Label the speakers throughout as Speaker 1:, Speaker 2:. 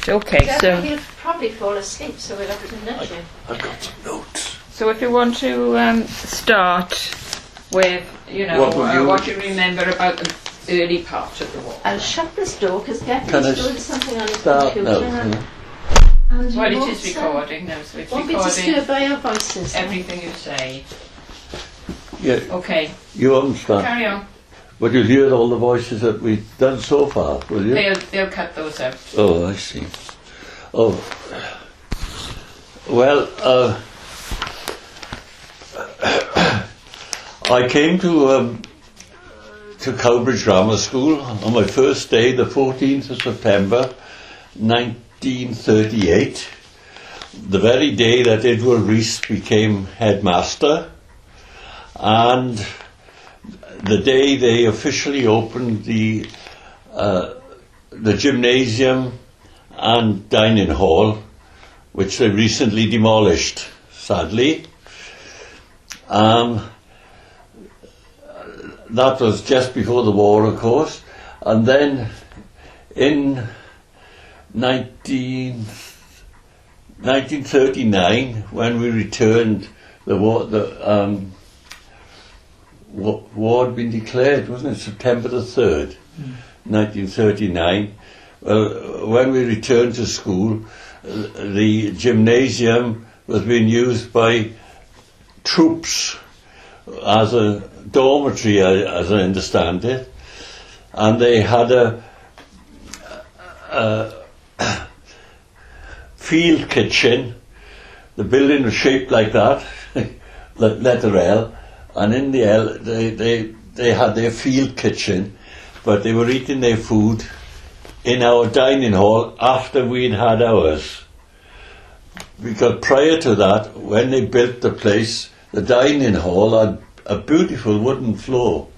Speaker 1: Right, okay, so
Speaker 2: You'll probably fall asleep, so we'll have to nudge you.
Speaker 3: I've got some notes.
Speaker 1: so if you want to start with, what you remember about the early part of the war.
Speaker 2: I'll shut this door because Gavin's
Speaker 3: Can I
Speaker 2: doing something on his
Speaker 3: start
Speaker 2: computer.
Speaker 3: now?
Speaker 2: And
Speaker 1: Well,
Speaker 2: you
Speaker 1: it
Speaker 2: won't,
Speaker 1: is recording now, so it's
Speaker 2: won't be
Speaker 1: recording
Speaker 2: disturbed by our voices.
Speaker 1: everything you say.
Speaker 3: Yeah,
Speaker 1: Okay,
Speaker 3: you understand.
Speaker 1: carry on.
Speaker 3: But you'll hear all the voices that we've done so far, will you?
Speaker 1: They'll cut those out.
Speaker 3: Oh, I see. Oh, well, I came to Cowbridge Grammar School on my first day, the 14th of September, 1938, the very day that Edward Rees became headmaster, and the day they officially opened the gymnasium and dining hall, which they recently demolished, sadly. That was just before the war, of course, and then in 1939, when we returned, the war had been declared, wasn't it, September the 3rd, 1939. When we returned to school, the gymnasium was being used by troops as a dormitory, as I understand it, and they had a field kitchen. The building was shaped like that, letter L, and in the L they had their field kitchen, but they were eating their food in our dining hall after we'd had ours. Because prior to that, when they built the place, the dining hall had a beautiful wooden floor,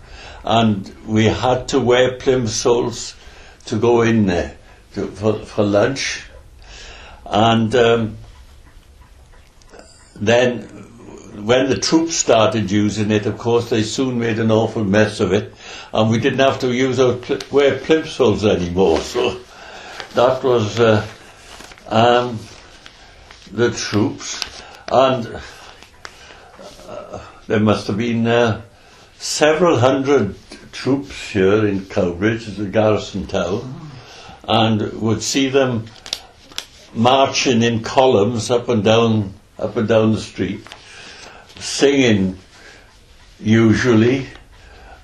Speaker 3: and we had to wear plimsolls to go in there for lunch. And then when the troops started using it, of course, they soon made an awful mess of it, and we didn't have to wear plimsolls anymore. So that was the troops, and there must have been several hundred troops here in Cowbridge, as a garrison town, and would see them marching in columns up and down the street, singing usually,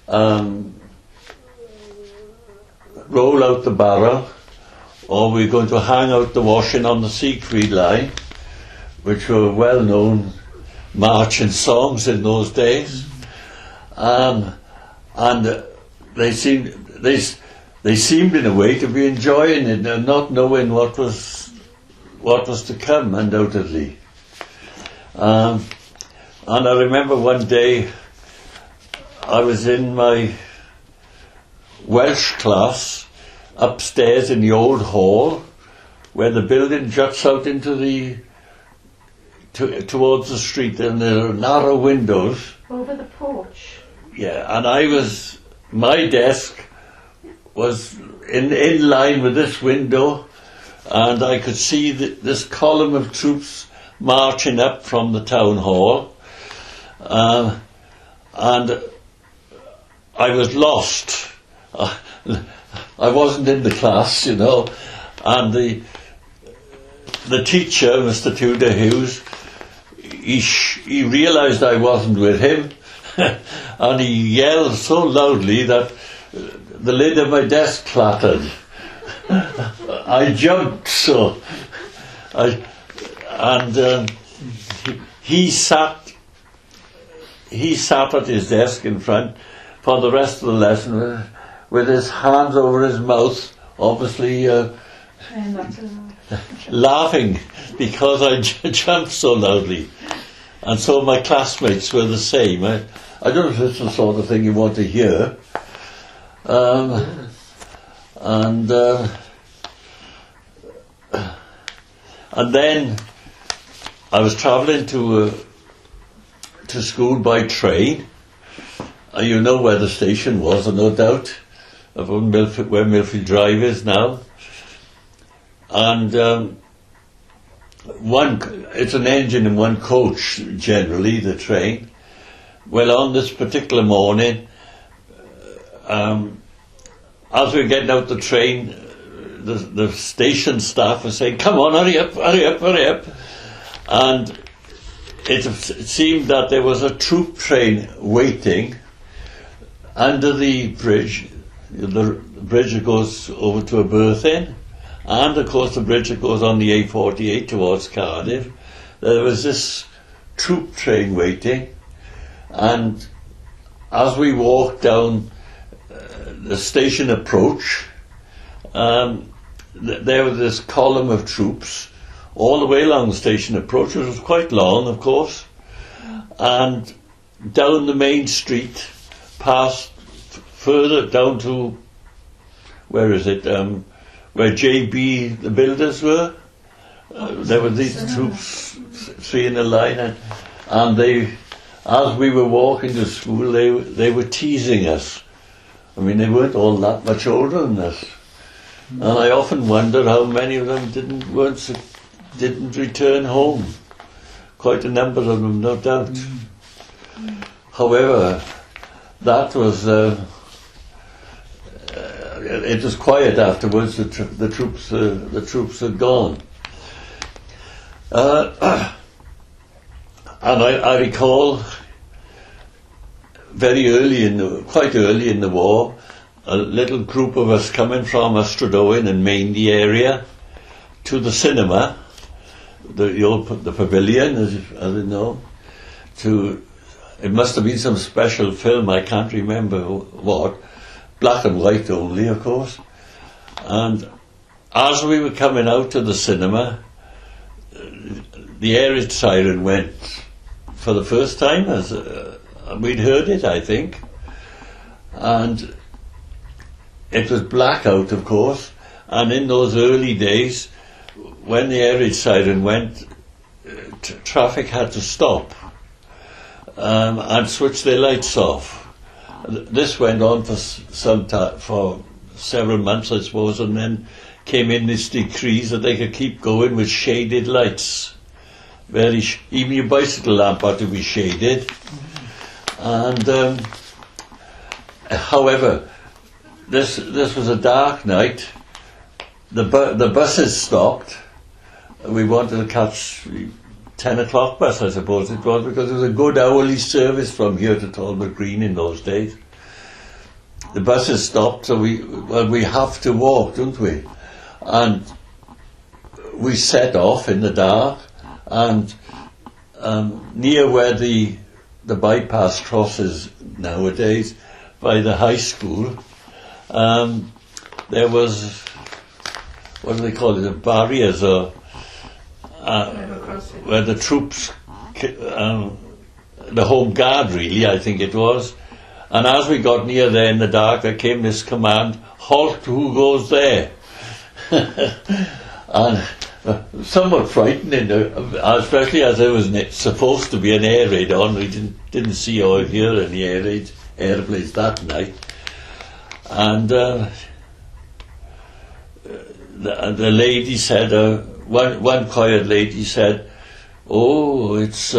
Speaker 3: roll out the barrel, or we're going to hang out the washing on the Siegfried line, which were well-known marching songs in those days, and they seemed in a way to be enjoying it and not knowing what was to come, undoubtedly. And I remember one day I was in my Welsh class upstairs in the old hall, where the building juts out into towards the street, and there are narrow windows
Speaker 2: over the porch.
Speaker 3: Yeah, and my desk was in line with this window, and I could see this column of troops marching up from the town hall, and I was lost. I wasn't in the class, and the teacher, Mr. Tudor Hughes, he realised I wasn't with him, and he yelled so loudly that the lid of my desk clattered. I jumped, he sat at his desk in front for the rest of the lesson with his hands over his mouth, obviously laughing because I jumped so loudly. And so my classmates were the same. I don't know if it's the sort of thing you want to hear. And then I was travelling to school by train. You know where the station was, no doubt, of where Millfield Drive is now. and it's an engine and one coach generally, the train. Well, on this particular morning, as we were getting out the train, the station staff was saying, "Come on, hurry up, hurry up, hurry up." And it seemed that there was a troop train waiting under the bridge that goes over to Aberthin, and of course the bridge that goes on the A48 towards Cardiff. There was this troop train waiting, and as we walked down the station approach, there was this column of troops all the way along the station approach, which was quite long, of course, and down the main street, past further down to, where is it, where JB, the builders were. There were these troops, three in a line, and they, as we were walking to school, they were teasing us. I mean, they weren't all that much older than us. And I often wonder how many of them didn't return home. Quite a number of them, no doubt. However, that was it was quiet afterwards. The troops had gone, and I recall quite early in the war, a little group of us coming from Ystrad and Maindy area to the cinema, the pavilion, as you know, it must have been some special film, I can't remember what, black and white only, of course. And as we were coming out to the cinema, the air siren went for the first time, as we'd heard it, I think. And it was blackout, of course, and in those early days, when the air siren went, traffic had to stop and switch their lights off. This went on for for several months, I suppose, and then came in this decree that they could keep going with shaded lights. Even your bicycle lamp had to be shaded. And however, this was a dark night. The buses stopped. We wanted to catch 10 o'clock bus, I suppose it was, because it was a good hourly service from here to Talbot Green in those days. The buses stopped, so we have to walk, don't we? And we set off in the dark, and near where the bypass crosses nowadays, by the high school, there was, what do they call it, barriers, or where the troops, the home guard really, I think it was. And as we got near there in the dark, there came this command, "Halt, who goes there?" And somewhat frightening, especially as there was supposed to be an air raid on. We didn't see or hear any airplanes that night. And the lady said, one quiet lady said, "Oh, it's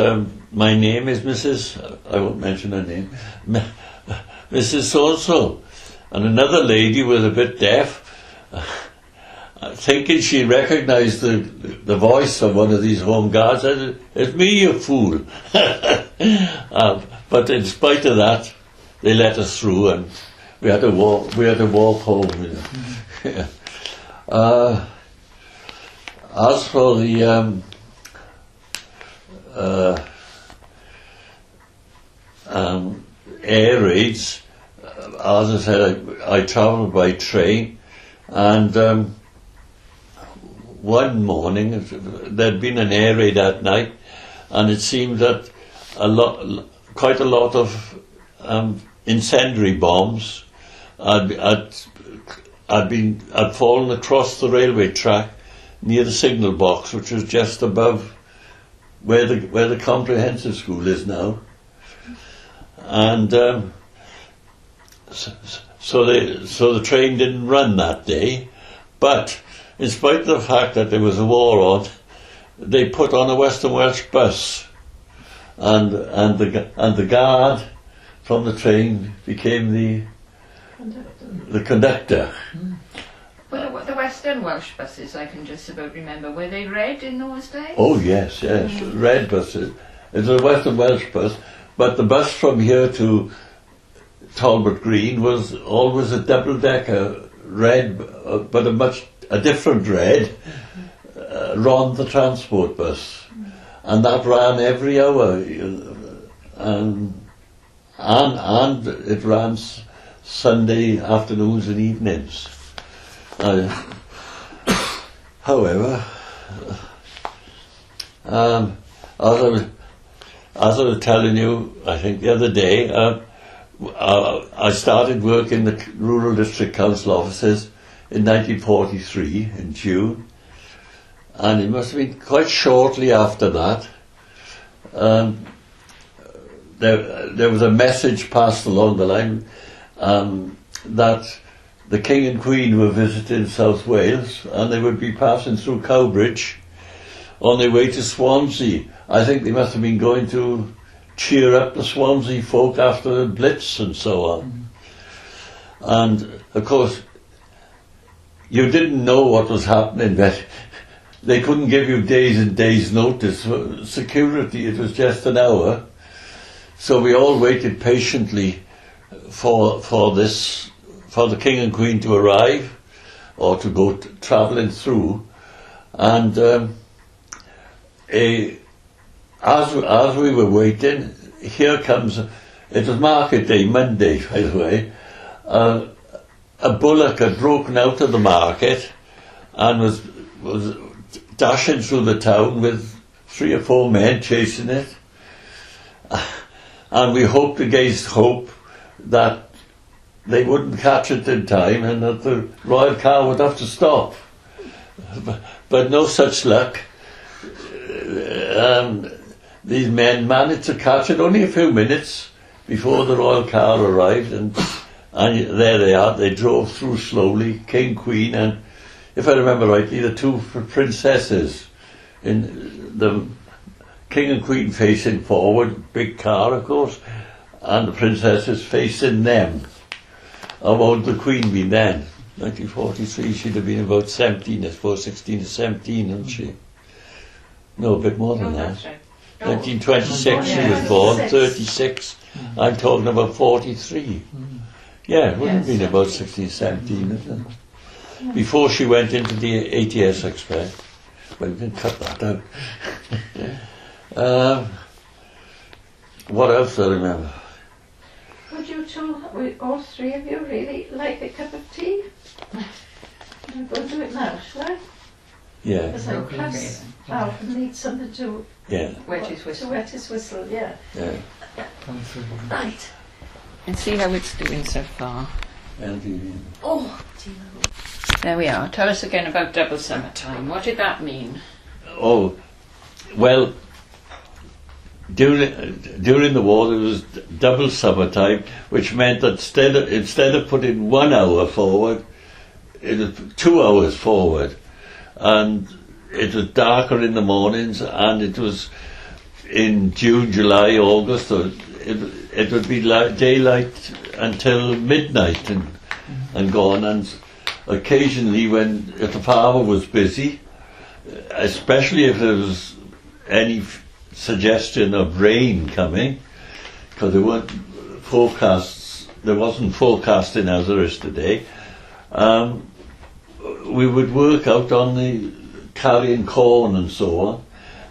Speaker 3: my name is Mrs. I won't mention her name, Mrs. So-and-so." And another lady was a bit deaf, thinking she recognised the voice of one of these home guards, said, "It's me, you fool." But in spite of that, they let us through, and we had to walk home. You know. As for the air raids, as I said, I travelled by train, and one morning there'd been an air raid at night, and it seemed that quite a lot of incendiary bombs had fallen across the railway track near the signal box, which was just above where the comprehensive school is now. And so the train didn't run that day, but in spite of the fact that there was a war on, they put on a Western Welsh bus, and the guard from the train became the conductor.
Speaker 1: Well, the Western Welsh buses, I can just about remember, were they red in those days?
Speaker 3: Oh yes, red buses. It was a Western Welsh bus, but the bus from here to Talbot Green was always a double-decker red, but a different red, Ron the transport bus, and that ran every hour, and it ran Sunday afternoons and evenings. However, as I was telling you, I think the other day, I started work in the Rural District Council offices in 1943, in June, and it must have been quite shortly after that. There was a message passed along the line that the King and Queen were visiting South Wales, and they would be passing through Cowbridge on their way to Swansea. I think they must have been going to cheer up the Swansea folk after the Blitz and so on. And of course, you didn't know what was happening, but they couldn't give you days and days notice. For security, it was just an hour. So we all waited patiently for the King and Queen to arrive, or to go travelling through. And as we were waiting, here comes, it was market day, Monday by the way, a bullock had broken out of the market and was dashing through the town with 3 or 4 men chasing it. And we hoped against hope that they wouldn't catch it in time and that the royal car would have to stop. But no such luck. These men managed to catch it only a few minutes before the royal car arrived, and there they are. They drove through slowly, King, Queen, and if I remember rightly, the 2 princesses, in the King and Queen facing forward, big car of course, and the princesses facing them. How old the Queen been then? 1943, she'd have been about 17, I suppose, 16 or 17, hadn't she? No, a bit more than that.
Speaker 1: That's right.
Speaker 3: 1926 she was born, 36. I'm talking about 43. Yeah, it would have been about 16, 17, isn't it? Before she went into the ATS, I expect. Well, we can cut that out. What else do I remember?
Speaker 2: Would you two, all 3 of you, really like a cup of tea? We'll go do it now, shall I?
Speaker 3: Yeah.
Speaker 2: Because I plus Alf needs something to
Speaker 1: Wet his whistle.
Speaker 2: To wet his whistle, yeah. Right.
Speaker 1: And see how it's doing so far.
Speaker 2: Oh, dear.
Speaker 1: There we are. Tell us again about double summertime. What did that mean?
Speaker 3: Oh, well, during the war there was double summertime, which meant that instead of putting 1 hour forward, it was 2 hours forward, and it was darker in the mornings, and it was in June, July, August, so it would be daylight until midnight and gone. And occasionally, if the farmer was busy, especially if there was any suggestion of rain coming, because there wasn't forecasting as there is today, we would work out on the carrying corn and so on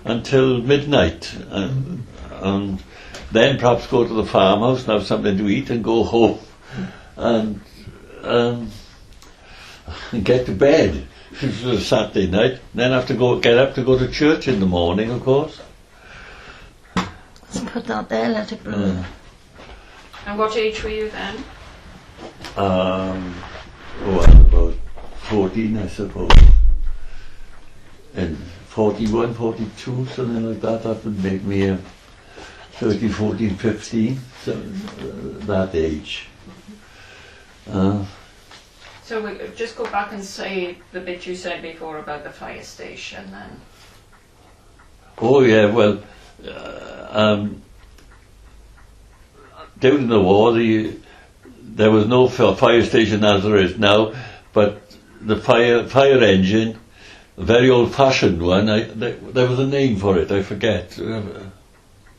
Speaker 3: until midnight, and then perhaps go to the farmhouse and have something to eat and go home and get to bed. It was a Saturday night. Then have to get up to go to church in the morning, of course.
Speaker 2: Let's put that there, let it brew.
Speaker 1: And what age were you then?
Speaker 3: About 14, I suppose. And 41, 42, something like that. That would make me 13, 14, 15, so that age.
Speaker 1: So we just go back and say the bit you said before about the fire station then.
Speaker 3: Oh yeah, well, during the war, there was no fire station as there is now, but the fire engine, a very old-fashioned one. There was a name for it. I forget.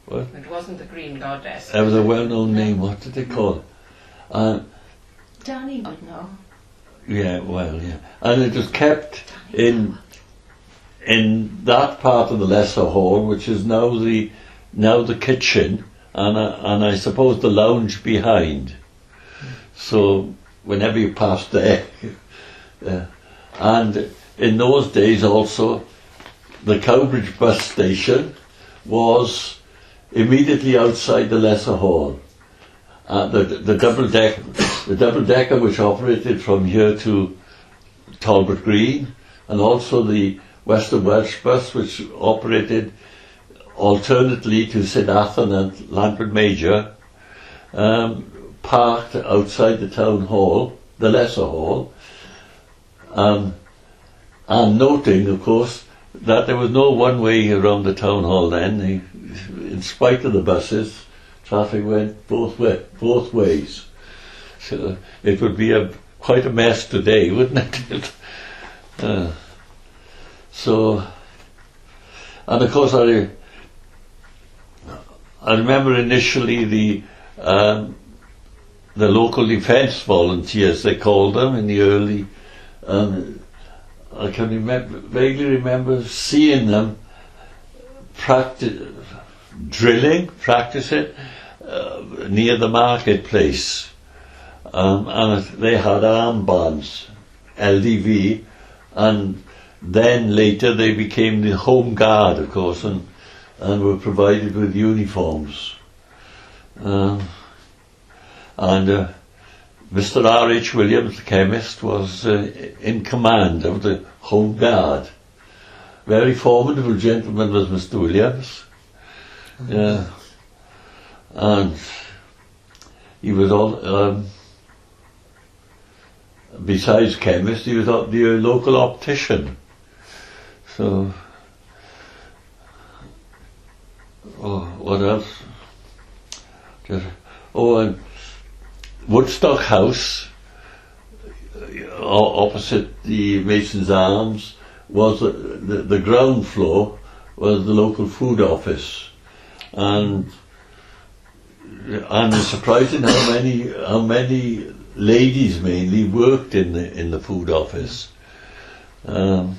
Speaker 3: What?
Speaker 1: It wasn't the Green Goddess.
Speaker 3: There was a well-known name. What did they call it?
Speaker 2: Danny would know.
Speaker 3: Yeah, well, yeah, and it was kept in that part of the lesser hall, which is now the kitchen, and I suppose the lounge behind. So whenever you passed there, and in those days also, the Cowbridge bus station was immediately outside the lesser hall. The double decker which operated from here to Talbot Green, and also the Western Welsh bus which operated alternately to St Athan and Llanford Major, parked outside the town hall, the lesser hall, and noting, of course, that there was no one way around the town hall then. In spite of the buses, traffic went both ways. So it would be quite a mess today, wouldn't it? And of course I remember initially the local defence volunteers, they called them in the early. I can vaguely remember seeing them practicing near the marketplace, and they had armbands, LDV, and then later they became the Home Guard, of course, and were provided with uniforms. Mr. R.H. Williams, the chemist, was in command of the Home Guard. Very formidable gentleman was Mr. Williams. Yeah. And he was all, besides chemist, he was the local optician. So, what else? And Woodstock House, opposite the Mason's Arms, was the ground floor was the local food office, and it's surprising how many ladies mainly worked in the food office, and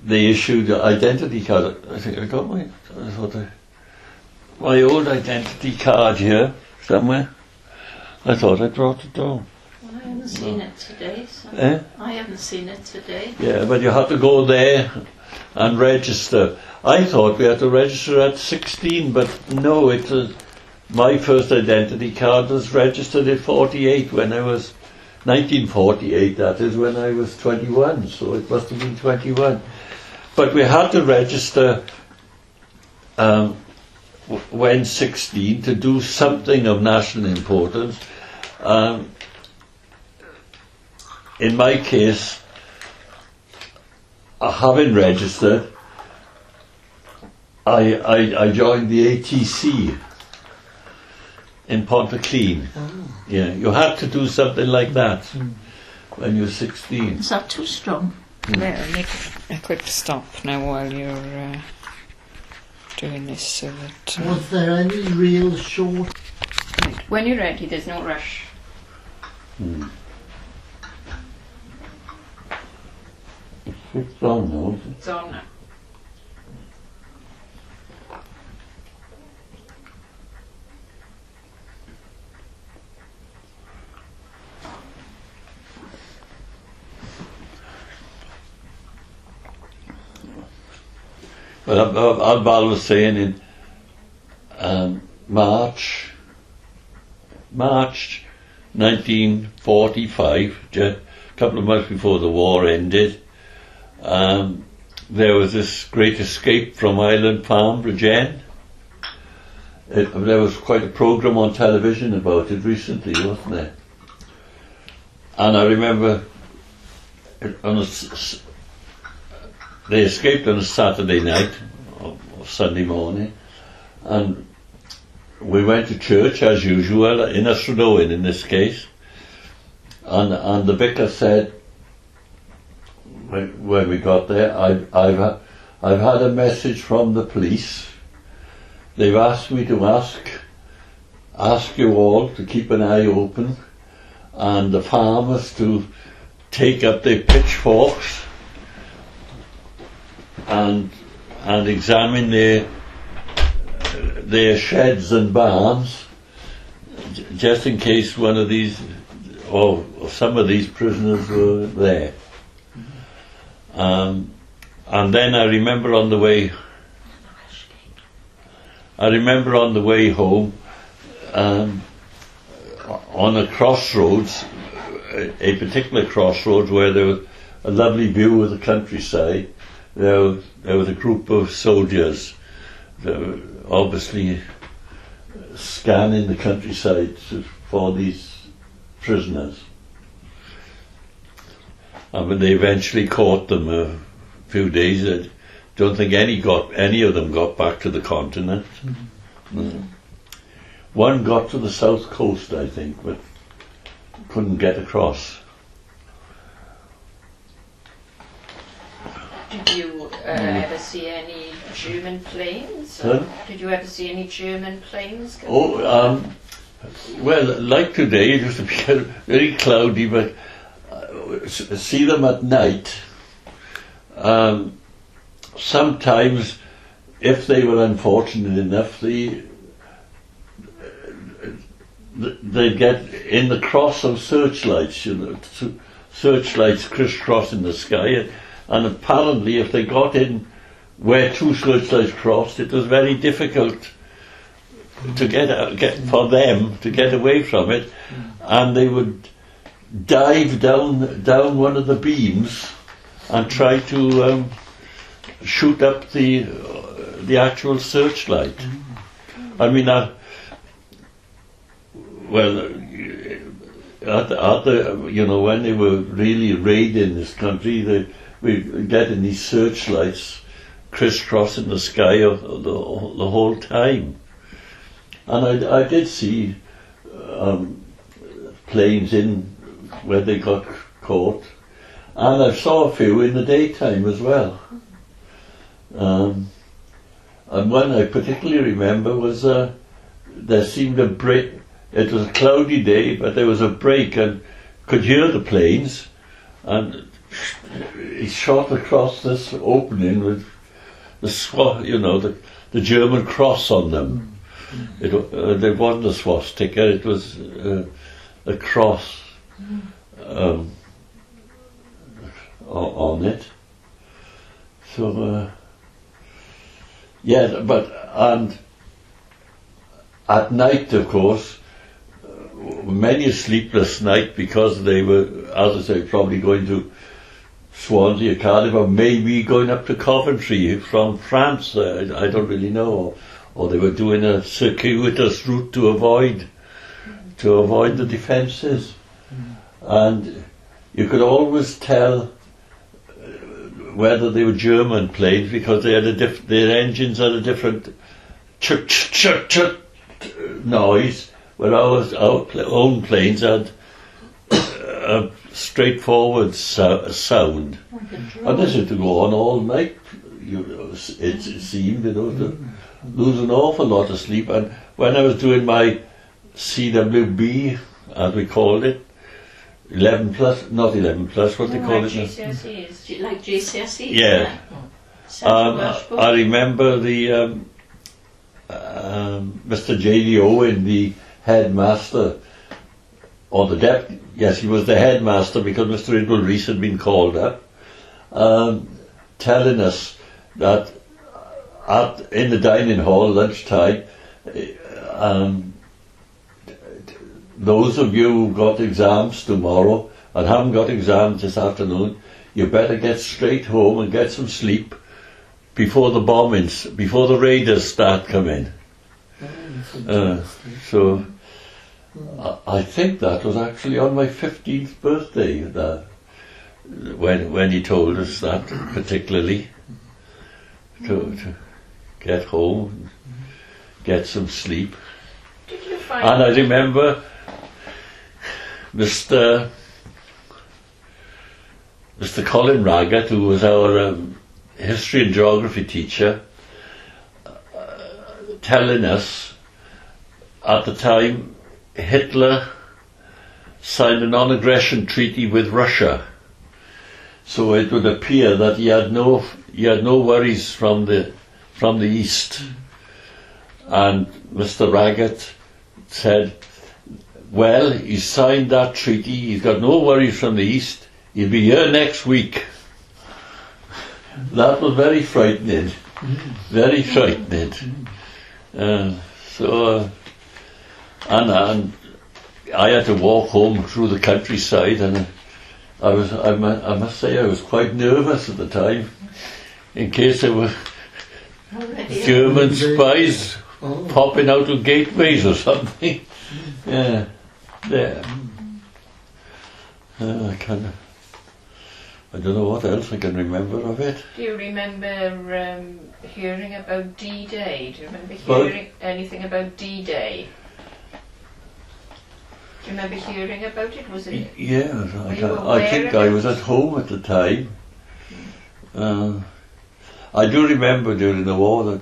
Speaker 3: they issued an identity card. I think I got my old identity card here somewhere. I thought I brought it down.
Speaker 2: Well, I haven't seen it today. So I haven't seen it today.
Speaker 3: Yeah, but you have to go there and register. I thought we had to register at 16, but no, it was, my first identity card was registered at 48 when I was 1948. That is when I was 21. So it must have been 21. But we had to register when 16 to do something of national importance. In my case, having registered, I joined the ATC in Pontyclean. Yeah, you had to do something like that when you're 16.
Speaker 2: Is that too strong?
Speaker 1: There, make a quick stop now while you're doing this so that...
Speaker 4: Was there any real short...
Speaker 1: When you're ready, there's no rush.
Speaker 3: It's on now.
Speaker 1: It's on now.
Speaker 3: Well, Al-Bal was saying in March 1945, just a couple of months before the war ended, there was this great escape from Island Farm, WarGen. There was quite a programme on television about it recently, wasn't there? I remember they escaped on a Saturday night or Sunday morning, and we went to church as usual in Astradoin in this case, and the vicar said when we got there, I've had a message from the police. They've asked me to ask you all to keep an eye open, and the farmers to take up their pitchforks and examine their sheds and barns, just in case one of these or some of these prisoners were there. And then I remember on the way home, on a crossroads, a particular crossroads where there was a lovely view of the countryside, there was a group of soldiers that were obviously scanning the countryside for these prisoners. And when they eventually caught them a few days, I don't think any of them got back to the continent. Mm-hmm. One got to the south coast, I think, but couldn't get across.
Speaker 1: Did you ever see any German planes? Did you ever see any German planes?
Speaker 3: Well, like today, it used to be very cloudy, but see them at night. Sometimes, if they were unfortunate enough, they'd get in the cross of searchlights, searchlights crisscrossing the sky, and apparently if they got in where two searchlights crossed, it was very difficult to get for them to get away from it, and they would dive down one of the beams and try to shoot up the actual searchlight. I mean, when they were really raiding this country, they were getting these searchlights crisscrossing the sky the whole time. And I did see planes in where they got caught, and I saw a few in the daytime as well. And one I particularly remember was there seemed a break. It was a cloudy day, but there was a break, and could hear the planes, and he shot across this opening with the German cross on them. There wasn't a swastika, it was a cross on it. So and at night, of course, many a sleepless night, because they were, as I say, probably going to Swansea or Cardiff, or maybe going up to Coventry from France. I don't really know, or they were doing a circuitous route to avoid the defences. And you could always tell whether they were German planes, because they had their engines had a different chut chut chut noise, where our own planes had a straightforward sound. And this had to go on all night. It seemed, to lose an awful lot of sleep. And when I was doing my CWB, as we called it, 11 plus, not 11 plus, what they call it now?
Speaker 2: GCSEs. Like GCSEs?
Speaker 3: Yeah. I remember the Mr. J.D. Owen, the headmaster, or the deputy, yes, he was the headmaster, because Mr. Idwell Rees had been called up, telling us that in the dining hall, lunchtime, those of you who've got exams tomorrow and haven't got exams this afternoon, you better get straight home and get some sleep before the bombings, before the raiders start coming. So I think that was actually on my 15th birthday when he told us that, particularly to get home, get some sleep.
Speaker 1: Did you find?
Speaker 3: And I remember Mr. Colin Raggett, who was our history and geography teacher, telling us at the time Hitler signed a non-aggression treaty with Russia, so it would appear that he had no worries from the east. And Mr. Raggett said, well, he signed that treaty, he's got no worries from the east, he'll be here next week. That was very frightening, very frightening. And I had to walk home through the countryside, and I must say I was quite nervous at the time, in case there were German spies popping out of gateways or something. Yeah. I don't know what else I can remember of it.
Speaker 1: Do you remember hearing about D-Day? Do you remember hearing anything about D-Day? Do you remember hearing about it? Was it?
Speaker 3: Yeah, I think I was at home at the time. I do remember during the war that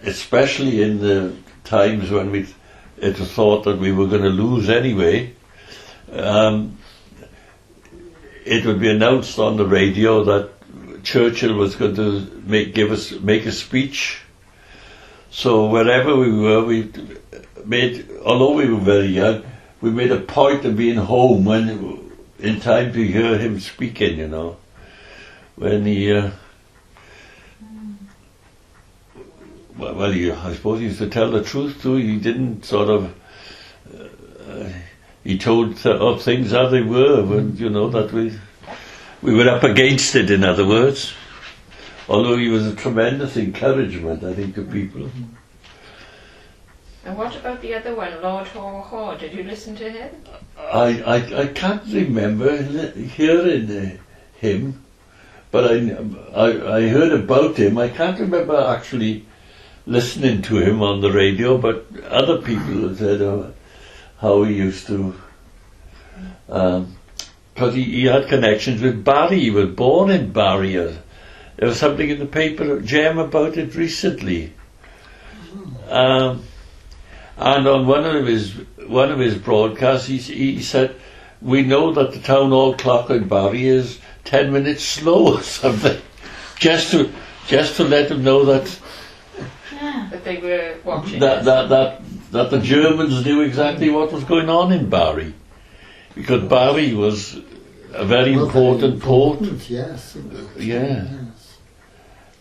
Speaker 3: especially in the times when it was thought that we were going to lose anyway, it would be announced on the radio that Churchill was going to make a speech. So wherever we were, although we were very young, we made a point of being home in time to hear him speaking, you know. When he, I suppose he used to tell the truth too. He didn't sort of, he told of things as they were, when, you know, that we were up against it, in other words. Although he was a tremendous encouragement, I think, to people.
Speaker 1: And what about the other one, Lord Haw Haw? Did you listen to him?
Speaker 3: I can't remember hearing him, but I heard about him. I can't remember actually listening to him on the radio, but other people said how he used to, because he had connections with Barry. He was born in Barry. There was something in the paper, Gem, about it recently. And on one of his broadcasts, he said, "We know that the town hall clock in Barry is 10 minutes slow," or something, just to let him know that
Speaker 1: they were watching.
Speaker 3: That the Germans knew exactly what was going on in Barry, because Barry was a very important port.
Speaker 4: Yes.
Speaker 3: Yeah.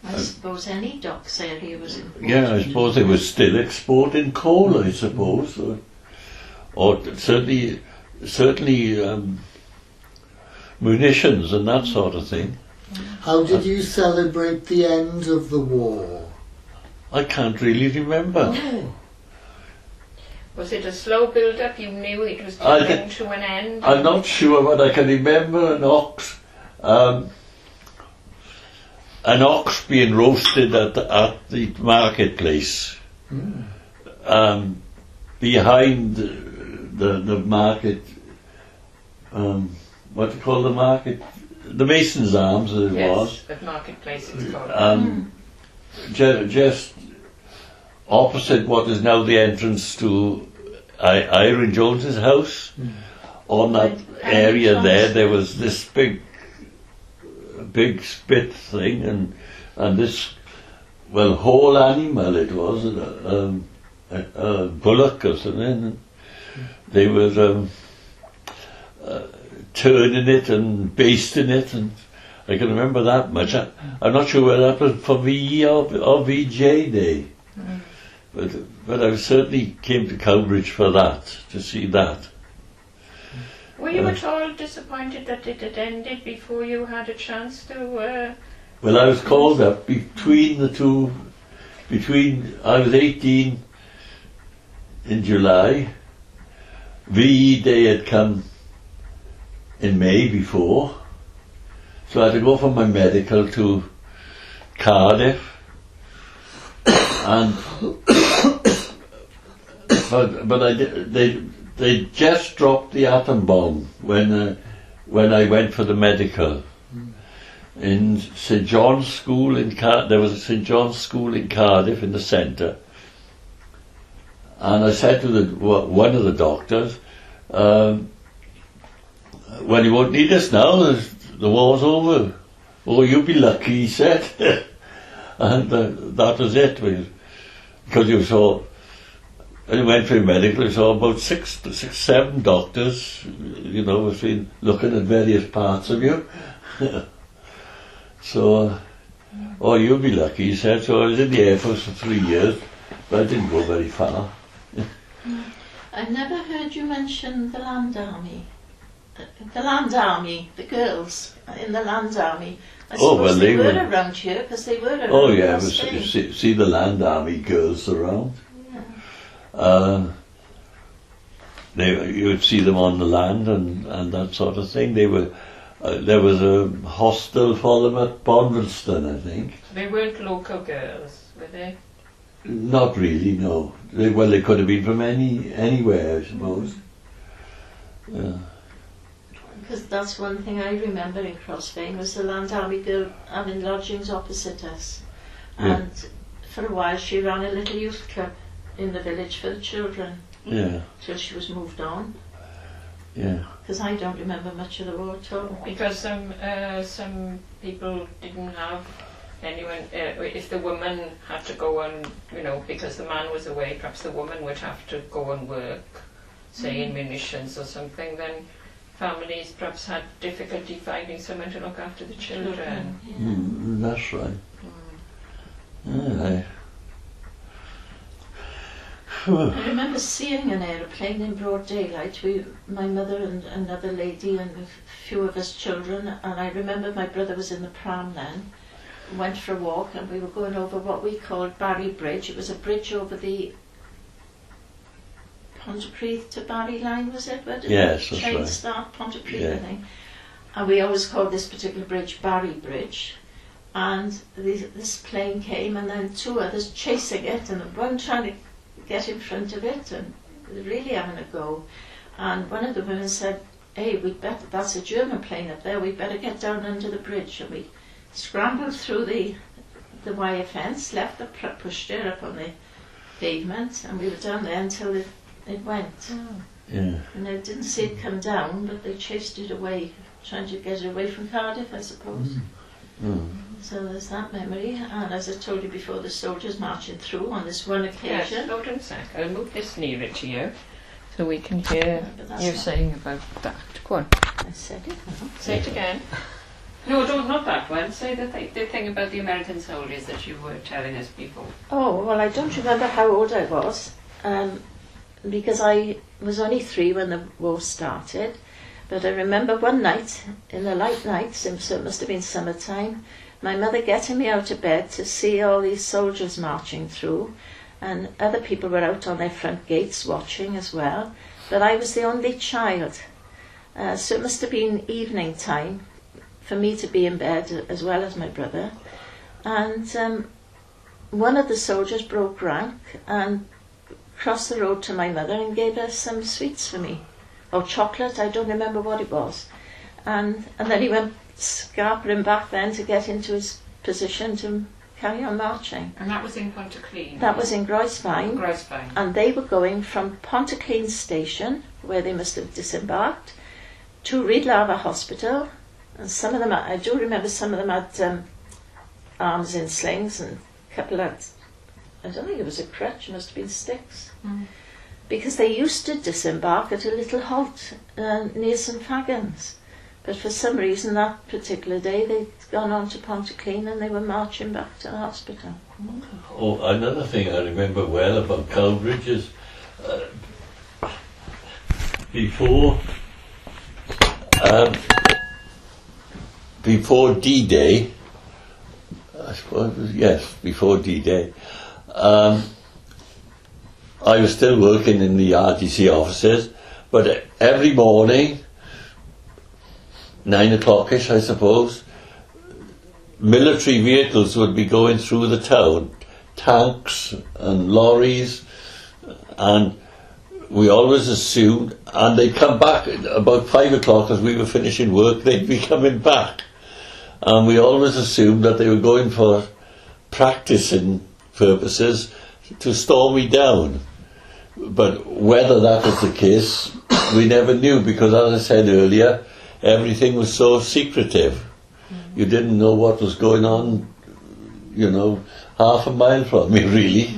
Speaker 2: I suppose any docks area was important.
Speaker 3: Yeah, I suppose they were still exporting coal, I suppose, or certainly munitions and that sort of thing.
Speaker 4: How did you celebrate the end of the war?
Speaker 3: I can't really remember.
Speaker 4: Oh.
Speaker 3: Was
Speaker 1: it a slow build-up? You knew it was coming to an end?
Speaker 3: I'm not sure, but I can remember an ox being roasted at the marketplace, behind the market. What do you call the market? The Mason's Arms, as it was.
Speaker 1: Yes, the marketplace it's called.
Speaker 3: Just opposite what is now the entrance to Irene Jones's house. On that area there was this big spit thing, and this, well, whole animal it was, a bullock or something. They were turning it and basting it, and I can remember that much. I'm not sure whether that was for VE or VJ Day, but I certainly came to Cowbridge for that, to see that.
Speaker 1: Were you at all disappointed that it had ended before you had a chance to...
Speaker 3: Well, I was called up between the two, I was 18, in July. VE Day had come in May before, so I had to go for my medical to Cardiff, and but they just dropped the atom bomb when I went for the medical in St John's School in there was a St John's School in Cardiff in the centre, and I said to one of the doctors, "Well, you won't need us now. The war's over." "Oh, you'll be lucky," he said. And that was it. Because you saw, when you went for medical, you saw about six, 7 doctors, you know, have been looking at various parts of you. So, "Oh, you'll be lucky," he said. So I was in the Air Force for 3 years, but I didn't go very far.
Speaker 2: I've never heard you mention the Land Army. The Land Army, the girls in the Land Army. I suppose they were around here because they were around.
Speaker 3: Oh yeah, see the Land Army girls around.
Speaker 2: Yeah.
Speaker 3: You would see them on the land and that sort of thing. They were. There was a hostel for them at Bonvilston, I think.
Speaker 1: They weren't local girls, were they?
Speaker 3: Not really, no. They could have been from anywhere, I suppose. Yeah.
Speaker 2: Because that's one thing I remember in Crossvane was the Land Army girl having lodgings opposite us. And for a while she ran a little youth club in the village for the children.
Speaker 3: Yeah.
Speaker 2: Till she was moved on.
Speaker 3: Yeah.
Speaker 2: Because I don't remember much of the war at all.
Speaker 1: Because some people didn't have anyone, if the woman had to go and, you know, because the man was away, perhaps the woman would have to go and work, say in munitions or something, then families perhaps had difficulty finding someone to look after the children.
Speaker 2: Yeah.
Speaker 3: That's right. Yeah.
Speaker 2: I remember seeing an aeroplane in broad daylight. My mother and another lady and a few of us children, and I remember my brother was in the pram then, went for a walk, and we were going over what we called Barry Bridge. It was a bridge over the Pontypridd to Barry line, was it? Where did
Speaker 3: yes,
Speaker 2: the
Speaker 3: that's
Speaker 2: train
Speaker 3: right.
Speaker 2: start? Pontypridd, I think. And we always called this particular bridge Barry Bridge. And this plane came, and then 2 others chasing it, and one trying to get in front of it, and really having a go. And one of the women said, "Hey, that's a German plane up there, we'd better get down under the bridge." And we scrambled through the wire fence, left the pushchair up on the pavement, and we were down there until it went.
Speaker 1: Oh.
Speaker 3: Yeah.
Speaker 2: And I didn't see it come down, but they chased it away, trying to get it away from Cardiff, I suppose. So there's that memory. And as I told you before, the soldiers marching through on this one occasion.
Speaker 1: Yes, hold on a sec. I'll move this nearer to you so we can hear you saying about that. Go on.
Speaker 2: I said it.
Speaker 1: Say it again. No, not that one. Say the thing about the American soldiers that you were telling us before.
Speaker 2: Oh, well, I don't remember how old I was, because I was only 3 when the war started. But I remember one night, in the light night, so it must have been summertime, my mother getting me out of bed to see all these soldiers marching through, and other people were out on their front gates watching as well, but I was the only child. So it must have been evening time for me to be in bed as well as my brother. And one of the soldiers broke rank and crossed the road to my mother and gave her some sweets for me. Or chocolate, I don't remember what it was. And then he went scarpering back then to get into his position to carry on marching.
Speaker 1: And that was in Pontyclean?
Speaker 2: That was in Groesbein.
Speaker 1: Groesbein.
Speaker 2: And they were going from Pontyclean station, where they must have disembarked, to Riedlava Hospital. And some of them, I do remember some of them had arms in slings, and a couple had, I don't think it was a crutch, it must have been sticks. Because they used to disembark at a little halt near St Fagans. But for some reason that particular day they'd gone on to Pontyclean and they were marching back to the hospital.
Speaker 3: Oh, another thing I remember well about Cowbridge is before D-Day, I suppose, yes, before D-Day, I was still working in the RDC offices, but every morning, 9 o'clock-ish, I suppose, military vehicles would be going through the town, tanks and lorries, and we always assumed, and they'd come back about 5 o'clock as we were finishing work, they'd be coming back. And we always assumed that they were going for practicing purposes to storm me down. But whether that was the case, we never knew, because as I said earlier, everything was so secretive. You didn't know what was going on, you know, half a mile from me, really.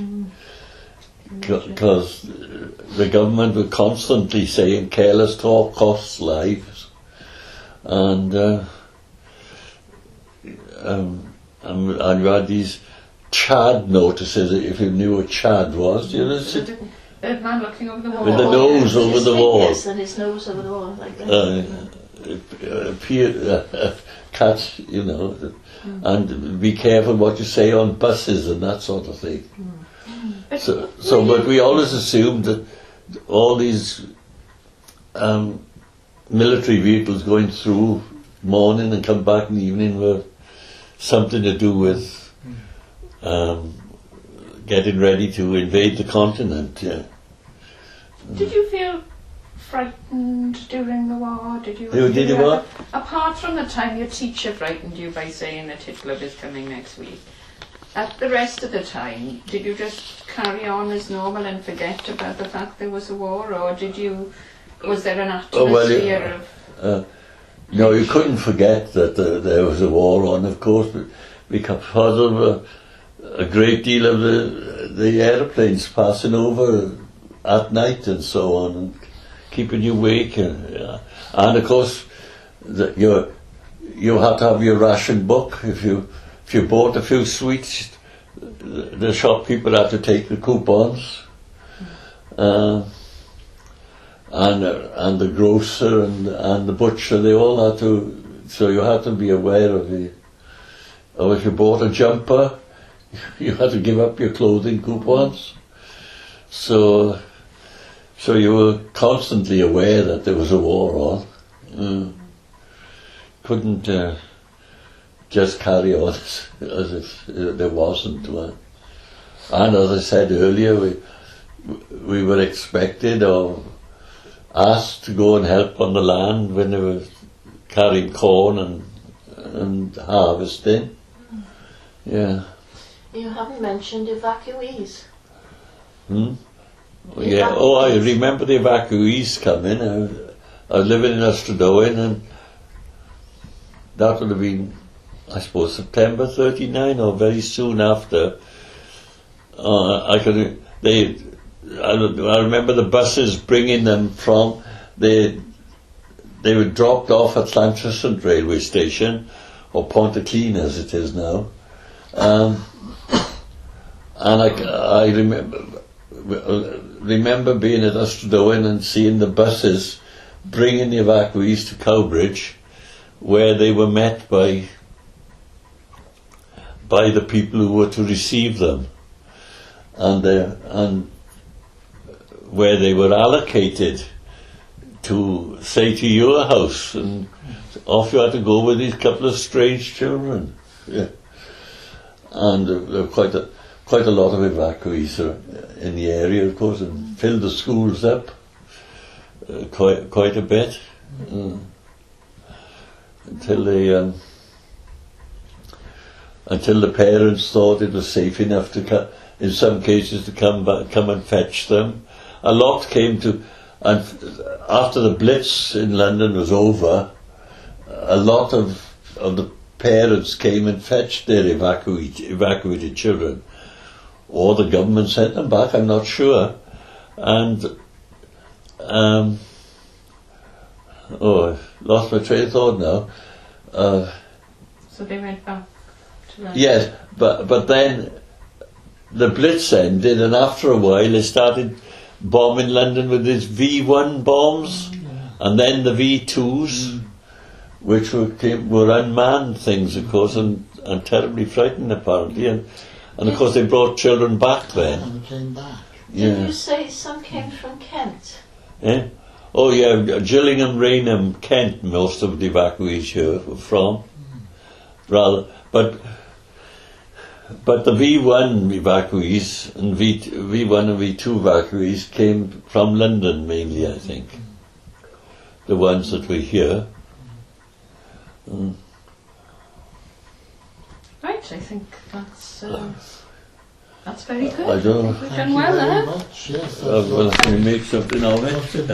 Speaker 3: Because the government were constantly saying careless talk costs lives. And you had these Chad notices, if you knew what Chad was, you know.
Speaker 1: The man looking over the wall.
Speaker 3: With the nose over the wall.
Speaker 2: Yes, and his nose over the wall, like that.
Speaker 3: Cats, you know, and be careful what you say on buses and that sort of thing. But we always assumed that all these military vehicles going through morning and come back in the evening were something to do with getting ready to invade the continent. Yeah.
Speaker 1: Did you feel frightened during the war? Did you
Speaker 3: what?
Speaker 1: Apart from the time your teacher frightened you by saying that Hitler was coming next week, at the rest of the time, did you just carry on as normal and forget about the fact there was a war, or was there an atmosphere of...
Speaker 3: No, you couldn't forget that there was a war on, of course, because of a great deal of the aeroplanes passing over at night and so on, and keeping you awake. And of course, you had to have your ration book. If you bought a few sweets, the shopkeeper had to take the coupons, and the grocer and the butcher, they all had to. So you had to be aware of or if you bought a jumper, you had to give up your clothing coupons. So you were constantly aware that there was a war on. Couldn't just carry on as if there wasn't one. And as I said earlier, we were expected or asked to go and help on the land when they were carrying corn and harvesting. Yeah.
Speaker 2: You haven't mentioned evacuees.
Speaker 3: Yeah. Oh, I remember the evacuees coming. I was living in Austradowen, and that would have been, I suppose, September 39 or very soon after. I remember the buses bringing them from. They were dropped off at Llantrisant railway station, or Pontyclun as it is now, and I remember being at Austradowen and seeing the buses bringing the evacuees to Cowbridge, where they were met by the people who were to receive them, and where they were allocated to, say, to your house, and off you had to go with these couple of strange children. Yeah. And there were quite a lot of evacuees in the area, of course, and filled the schools up quite a bit until the parents thought it was safe enough to in some cases to come and fetch them. A lot came to, and after the Blitz in London was over, a lot of the parents came and fetched their evacuated children, or the government sent them back, I'm not sure. And I lost my train of thought now.
Speaker 1: So they went back to London?
Speaker 3: Yes, but then the Blitz ended, and after a while they started bombing London with these V1 bombs, and then the V2s, which were unmanned things, of course, and terribly frightening apparently, and of course they brought children back then.
Speaker 4: And came back.
Speaker 2: Did
Speaker 3: Yeah.
Speaker 2: you say some came from Kent?
Speaker 3: Eh? Oh yeah, Gillingham, Rainham, Kent, most of the evacuees here were from. Rather, but the V1 evacuees and V1 and V2 evacuees came from London mainly, I think. The ones that we hear.
Speaker 1: Right, I think that's very good.
Speaker 3: I don't know.
Speaker 1: We've
Speaker 4: Thank
Speaker 1: done
Speaker 4: you
Speaker 1: well
Speaker 4: very
Speaker 1: there.
Speaker 4: much. Yes,
Speaker 3: Well, can we make something of it?